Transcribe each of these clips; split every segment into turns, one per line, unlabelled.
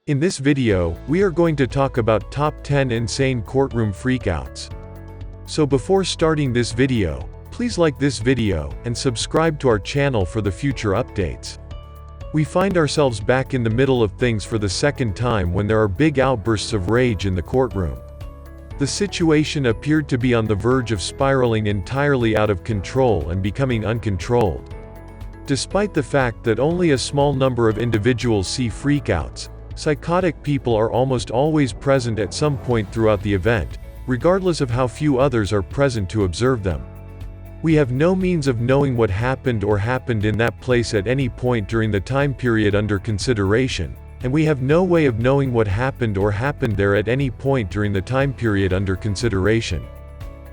In this video, we are going to talk about top 10 insane courtroom freakouts. So before starting this video, please like this video, and subscribe to our channel for the future updates. We find ourselves back in the middle of things for the second time when there are big outbursts of rage in the courtroom. The situation appeared to be on the verge of spiraling entirely out of control and becoming uncontrolled. Despite the fact that only a small number of individuals see freakouts, psychotic people are almost always present at some point throughout the event, regardless of how few others are present to observe them. We have no means of knowing what happened in that place at any point during the time period under consideration, and we have no way of knowing what happened there at any point during the time period under consideration.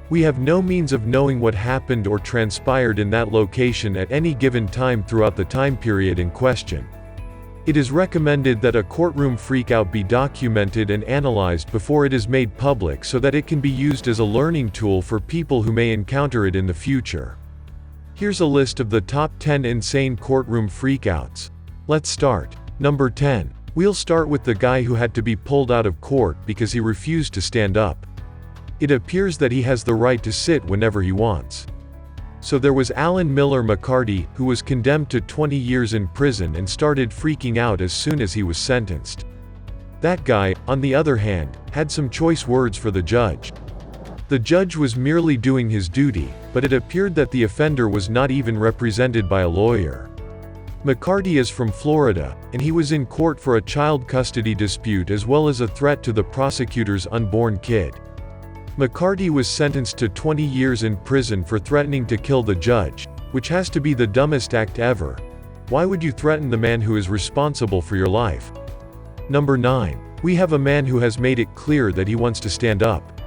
We have no means of knowing what happened or transpired in that location at any given time throughout the time period in question. It is recommended that a courtroom freakout be documented and analyzed before it is made public so that it can be used as a learning tool for people who may encounter it in the future. Here's a list of the top 10 insane courtroom freakouts. Let's start. Number 10. We'll start with the guy who had to be pulled out of court because he refused to stand up. It appears that he has the right to sit whenever he wants. So there was Alan Miller McCarty, who was condemned to 20 years in prison and started freaking out as soon as he was sentenced. That guy, on the other hand, had some choice words for the judge. The judge was merely doing his duty, but it appeared that the offender was not even represented by a lawyer. McCarty is from Florida, and he was in court for a child custody dispute as well as a threat to the prosecutor's unborn kid. McCarty was sentenced to 20 years in prison for threatening to kill the judge, which has to be the dumbest act ever. Why would you threaten the man who is responsible for your life? Number 9. We have a man who has made it clear that he wants to stand up.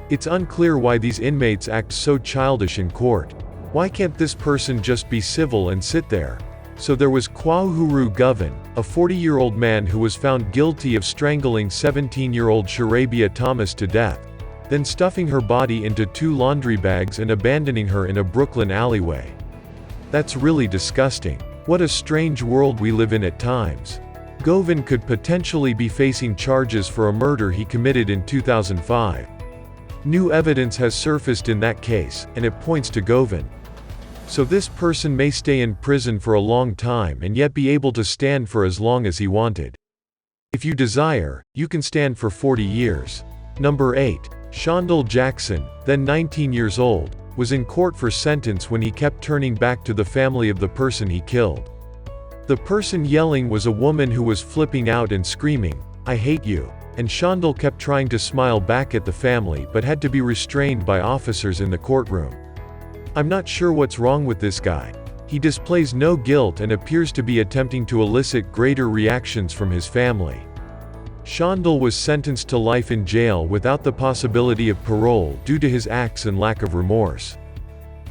It's unclear why these inmates act so childish in court. Why can't this person just be civil and sit there? So there was Kwahuru Govan, a 40-year-old man who was found guilty of strangling 17-year-old Sharabia Thomas to death, then stuffing her body into 2 laundry bags and abandoning her in a Brooklyn alleyway. That's really disgusting. What a strange world we live in at times. Govan could potentially be facing charges for a murder he committed in 2005. New evidence has surfaced in that case, and it points to Govan. So this person may stay in prison for a long time and yet be able to stand for as long as he wanted. If you desire, you can stand for 40 years. Number 8. Shondell Jackson, then 19 years old, was in court for sentence when he kept turning back to the family of the person he killed. The person yelling was a woman who was flipping out and screaming, "I hate you," and Shondell kept trying to smile back at the family but had to be restrained by officers in the courtroom. I'm not sure what's wrong with this guy. He displays no guilt and appears to be attempting to elicit greater reactions from his family. Shondell was sentenced to life in jail without the possibility of parole due to his acts and lack of remorse.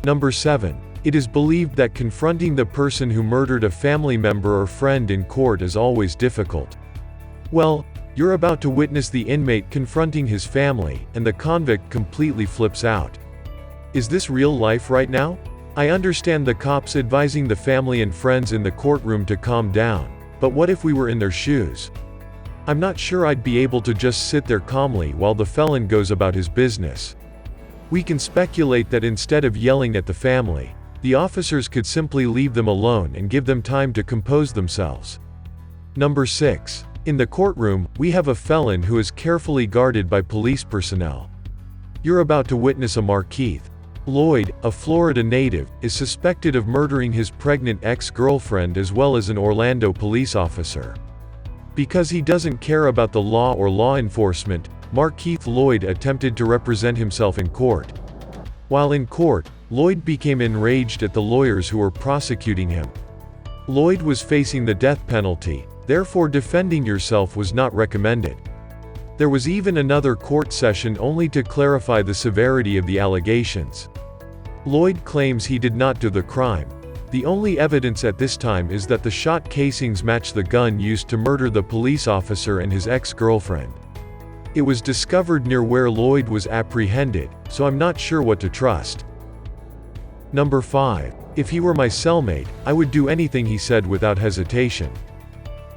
Number 7. It is believed that confronting the person who murdered a family member or friend in court is always difficult. Well, you're about to witness the inmate confronting his family, and the convict completely flips out. Is this real life right now? I understand the cops advising the family and friends in the courtroom to calm down, but what if we were in their shoes? I'm not sure I'd be able to just sit there calmly while the felon goes about his business. We can speculate that instead of yelling at the family, the officers could simply leave them alone and give them time to compose themselves. Number 6. In the courtroom, we have a felon who is carefully guarded by police personnel. You're about to witness a Markeith Lloyd, a Florida native, is suspected of murdering his pregnant ex-girlfriend as well as an Orlando police officer. Because he doesn't care about the law or law enforcement, Markeith Lloyd attempted to represent himself in court. While in court, Lloyd became enraged at the lawyers who were prosecuting him. Lloyd was facing the death penalty, therefore defending yourself was not recommended. There was even another court session only to clarify the severity of the allegations. Lloyd claims he did not do the crime. The only evidence at this time is that the shot casings match the gun used to murder the police officer and his ex-girlfriend. It was discovered near where Lloyd was apprehended, so I'm not sure what to trust. Number 5. If he were my cellmate, I would do anything he said without hesitation.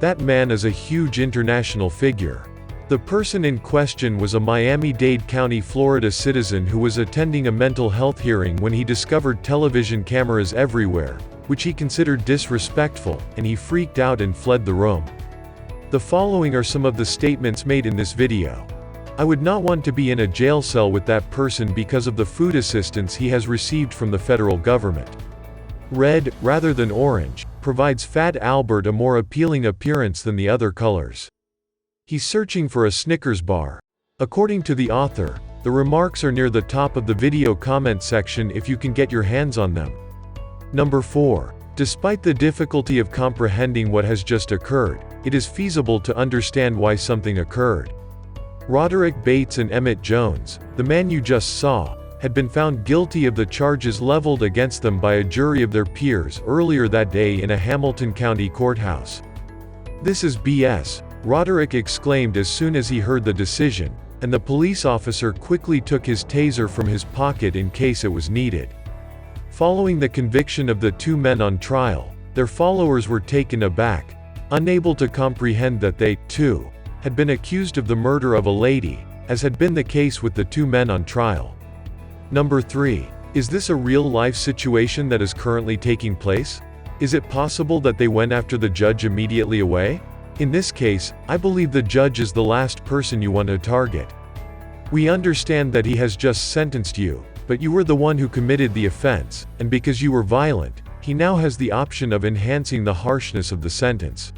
That man is a huge international figure. The person in question was a Miami-Dade County, Florida citizen who was attending a mental health hearing when he discovered television cameras everywhere, which he considered disrespectful, and he freaked out and fled the room. The following are some of the statements made in this video. I would not want to be in a jail cell with that person because of the food assistance he has received from the federal government. Red, rather than orange, provides Fat Albert a more appealing appearance than the other colors. He's searching for a Snickers bar. According to the author, the remarks are near the top of the video comment section if you can get your hands on them. Number 4. Despite the difficulty of comprehending what has just occurred, it is feasible to understand why something occurred. Roderick Bates and Emmett Jones, the man you just saw, had been found guilty of the charges leveled against them by a jury of their peers earlier that day in a Hamilton County courthouse. "This is BS," Roderick exclaimed as soon as he heard the decision, and the police officer quickly took his taser from his pocket in case it was needed. Following the conviction of the two men on trial, their followers were taken aback, unable to comprehend that they, too, had been accused of the murder of a lady, as had been the case with the two men on trial. Number 3. Is this a real-life situation that is currently taking place? Is it possible that they went after the judge immediately away? In this case, I believe the judge is the last person you want to target. We understand that he has just sentenced you, but you were the one who committed the offense, and because you were violent, he now has the option of enhancing the harshness of the sentence.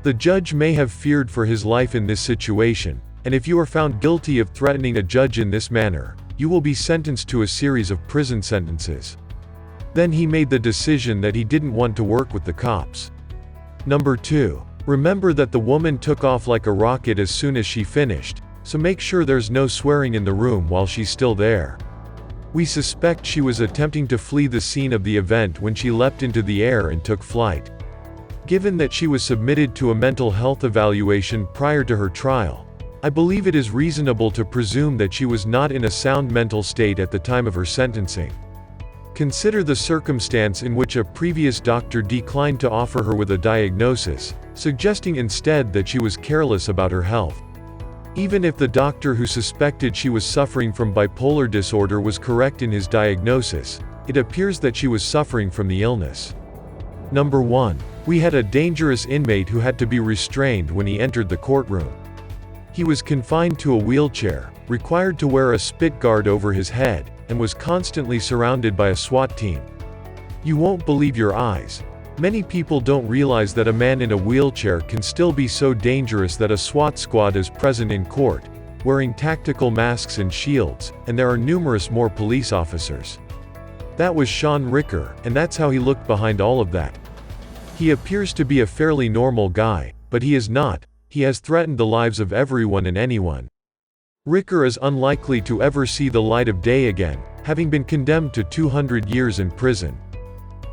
The judge may have feared for his life in this situation, and if you are found guilty of threatening a judge in this manner, you will be sentenced to a series of prison sentences. Then he made the decision that he didn't want to work with the cops. Number 2. Remember that the woman took off like a rocket as soon as she finished, so make sure there's no swearing in the room while she's still there. We suspect she was attempting to flee the scene of the event when she leapt into the air and took flight. Given that she was submitted to a mental health evaluation prior to her trial, I believe it is reasonable to presume that she was not in a sound mental state at the time of her sentencing. Consider the circumstance in which a previous doctor declined to offer her with a diagnosis, suggesting instead that she was careless about her health. Even if the doctor who suspected she was suffering from bipolar disorder was correct in his diagnosis, it appears that she was suffering from the illness. Number 1. We had a dangerous inmate who had to be restrained when he entered the courtroom. He was confined to a wheelchair, required to wear a spit guard over his head, and was constantly surrounded by a SWAT team. You won't believe your eyes. Many people don't realize that a man in a wheelchair can still be so dangerous that a SWAT squad is present in court, wearing tactical masks and shields, and there are numerous more police officers. That was Sean Ricker, and that's how he looked behind all of that. He appears to be a fairly normal guy, but he is not. He has threatened the lives of everyone and anyone. Ricker is unlikely to ever see the light of day again, having been condemned to 200 years in prison.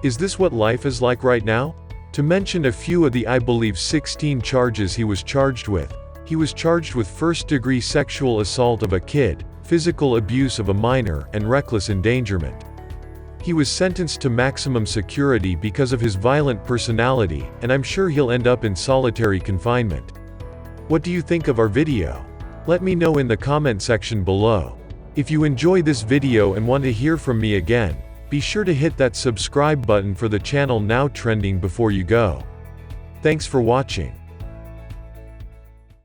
Is this what life is like right now? To mention a few of the I believe 16 charges he was charged with, he was charged with first-degree sexual assault of a kid, physical abuse of a minor, and reckless endangerment. He was sentenced to maximum security because of his violent personality, and I'm sure he'll end up in solitary confinement. What do you think of our video? Let me know in the comment section below. If you enjoy this video and want to hear from me again, be sure to hit that subscribe button for the channel now trending before you go. Thanks for watching.